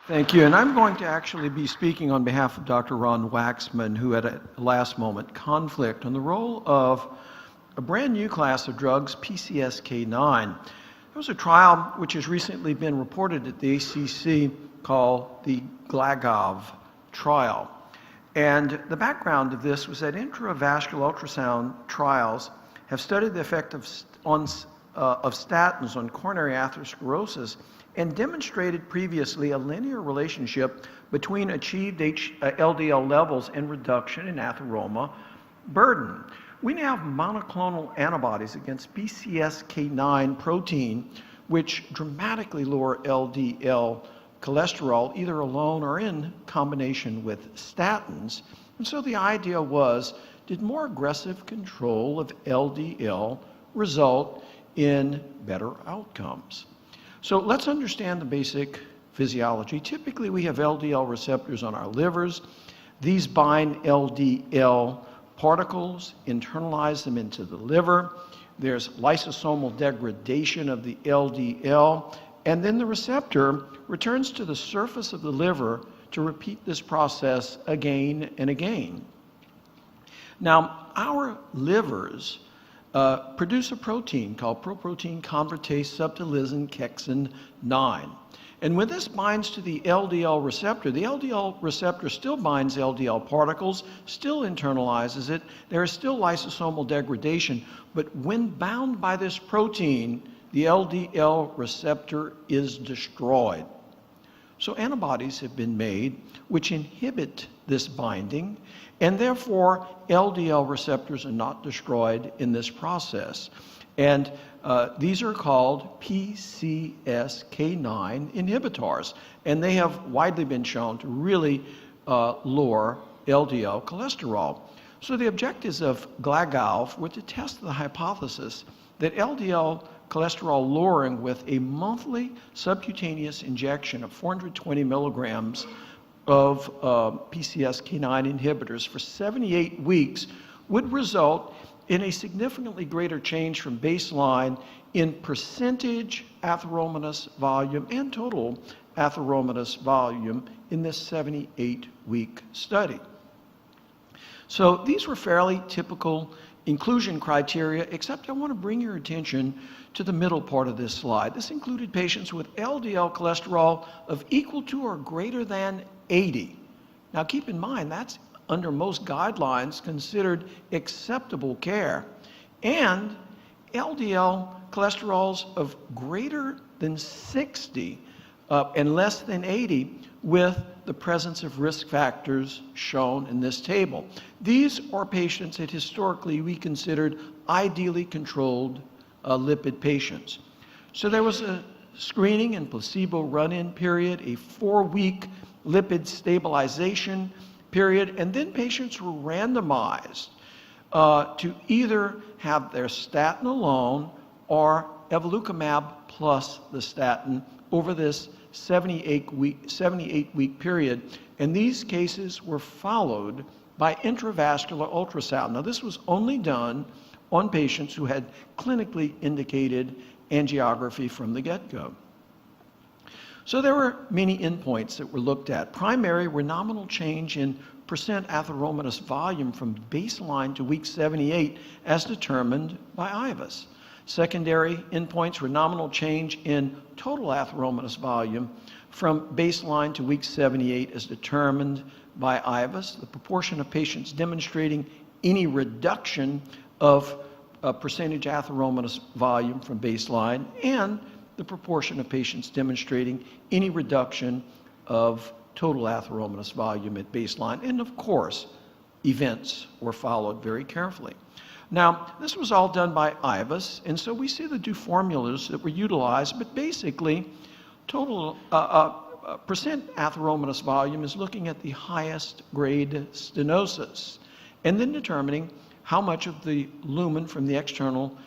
Thank you. And I'm going to actually be speaking on behalf of Dr. Ron Waxman, who had a last-moment conflict on the role of a brand new class of drugs, PCSK9. There was a trial which has recently been reported at the ACC called the GLAGOV trial. And the background of this was that intravascular ultrasound trials have studied the effect of statins on coronary atherosclerosis and demonstrated previously a linear relationship between achieved LDL levels and reduction in atheroma burden. We now have monoclonal antibodies against PCSK9 protein, which dramatically lower LDL cholesterol, either alone or in combination with statins. And so the idea was, did more aggressive control of LDL result in better outcomes? So let's understand the basic physiology. Typically, we have LDL receptors on our livers. These bind LDL particles, internalize them into the liver. There's lysosomal degradation of the LDL, and then the receptor returns to the surface of the liver to repeat this process again and again. Now, our livers produce a protein called proprotein convertase subtilisin kexin 9. And when this binds to the LDL receptor still binds LDL particles, still internalizes it. There is still lysosomal degradation, but when bound by this protein, the LDL receptor is destroyed. So antibodies have been made which inhibit this binding, and therefore LDL receptors are not destroyed in this process. And these are called PCSK9 inhibitors, and they have widely been shown to really lower LDL cholesterol. So the objectives of GLAGOV were to test the hypothesis that LDL cholesterol lowering with a monthly subcutaneous injection of 420 milligrams of PCSK9 inhibitors for 78 weeks would result in a significantly greater change from baseline in percentage atheromatous volume and total atheromatous volume in this 78-week study. So these were fairly typical inclusion criteria, except I want to bring your attention to the middle part of this slide. This included patients with LDL cholesterol of equal to or greater than 80. Now keep in mind, that's under most guidelines considered acceptable care. And LDL cholesterols of greater than 60 and less than 80 with the presence of risk factors shown in this table. These are patients that historically we considered ideally controlled lipid patients. So there was a screening and placebo run-in period, a 4-week lipid stabilization period, and then patients were randomized to either have their statin alone or evolocumab plus the statin over this 78-week period, and these cases were followed by intravascular ultrasound. Now, this was only done on patients who had clinically indicated angiography from the get-go. So there were many endpoints that were looked at. Primary were nominal change in percent atheromatous volume from baseline to week 78 as determined by IVUS. Secondary endpoints were nominal change in total atheromatous volume from baseline to week 78 as determined by IVUS, the proportion of patients demonstrating any reduction of percentage atheromatous volume from baseline, and the proportion of patients demonstrating any reduction of total atheromatous volume at baseline. And of course, events were followed very carefully. Now, this was all done by IVUS, and so we see the two formulas that were utilized, but basically, total percent atheromatous volume is looking at the highest grade stenosis, and then determining how much of the lumen from the external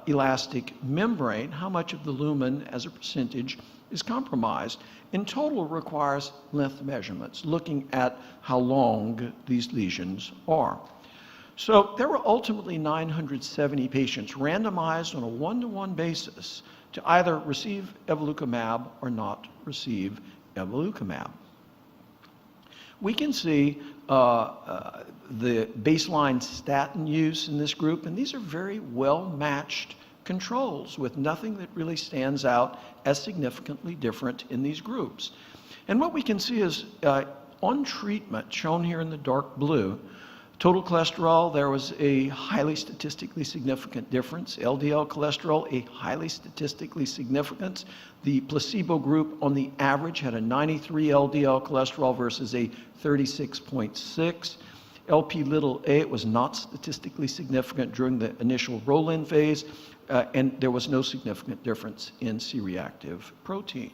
elastic membrane, how much of the lumen as a percentage is compromised. In total requires length measurements, looking at how long these lesions are. So there were ultimately 970 patients randomized on a 1-to-1 basis to either receive evolocumab or not receive evolocumab. We can see the baseline statin use in this group, and these are very well-matched controls with nothing that really stands out as significantly different in these groups. And what we can see is on treatment, shown here in the dark blue, total cholesterol, there was a highly statistically significant difference. LDL cholesterol, a highly statistically significant. The placebo group on the average had a 93 LDL cholesterol versus a 36.6. Lp(a), it was not statistically significant during the initial roll-in phase, and there was no significant difference in C-reactive protein.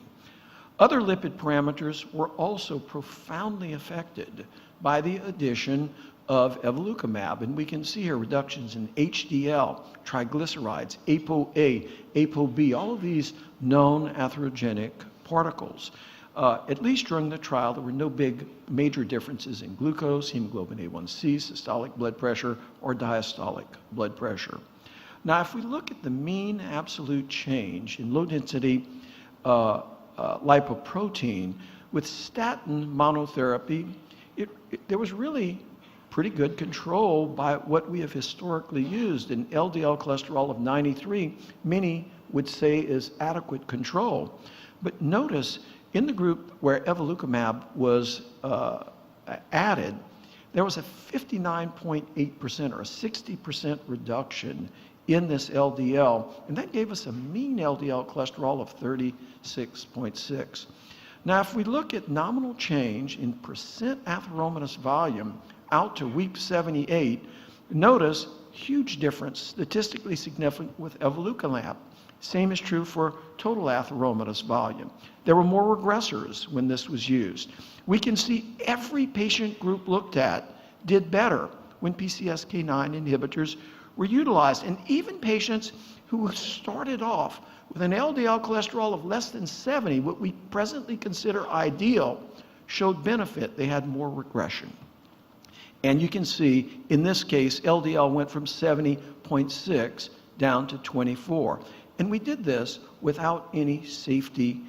Other lipid parameters were also profoundly affected by the addition of evolocumab, and we can see here reductions in HDL, triglycerides, ApoA, ApoB, all of these known atherogenic particles. At least during the trial, there were no major differences in glucose, hemoglobin A1C, systolic blood pressure, or diastolic blood pressure. Now, if we look at the mean absolute change in low-density lipoprotein with statin monotherapy, there was really pretty good control by what we have historically used. An LDL cholesterol of 93, many would say is adequate control. But notice, in the group where evolocumab was added, there was a 59.8% or a 60% reduction in this LDL, and that gave us a mean LDL cholesterol of 36.6. Now, if we look at nominal change in percent atheromatous volume out to week 78, notice huge difference, statistically significant with evolocumab. Same is true for total atheromatous volume. There were more regressors when this was used. We can see every patient group looked at did better when PCSK9 inhibitors were utilized. And even patients who started off with an LDL cholesterol of less than 70, what we presently consider ideal, showed benefit. They had more regression. And you can see, in this case, LDL went from 70.6 down to 24. And we did this without any safety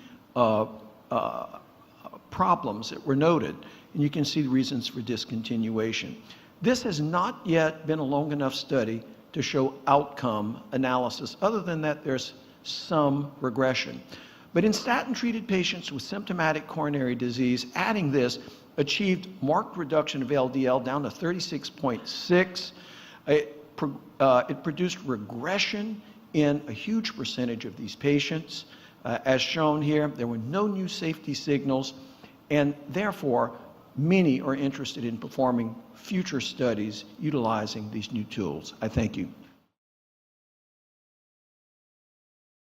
problems that were noted. And you can see the reasons for discontinuation. This has not yet been a long enough study to show outcome analysis. Other than that, there's some regression. But in statin-treated patients with symptomatic coronary disease, adding this achieved marked reduction of LDL down to 36.6. It produced regression in a huge percentage of these patients. As shown here, there were no new safety signals, and therefore, many are interested in performing future studies utilizing these new tools. I thank you.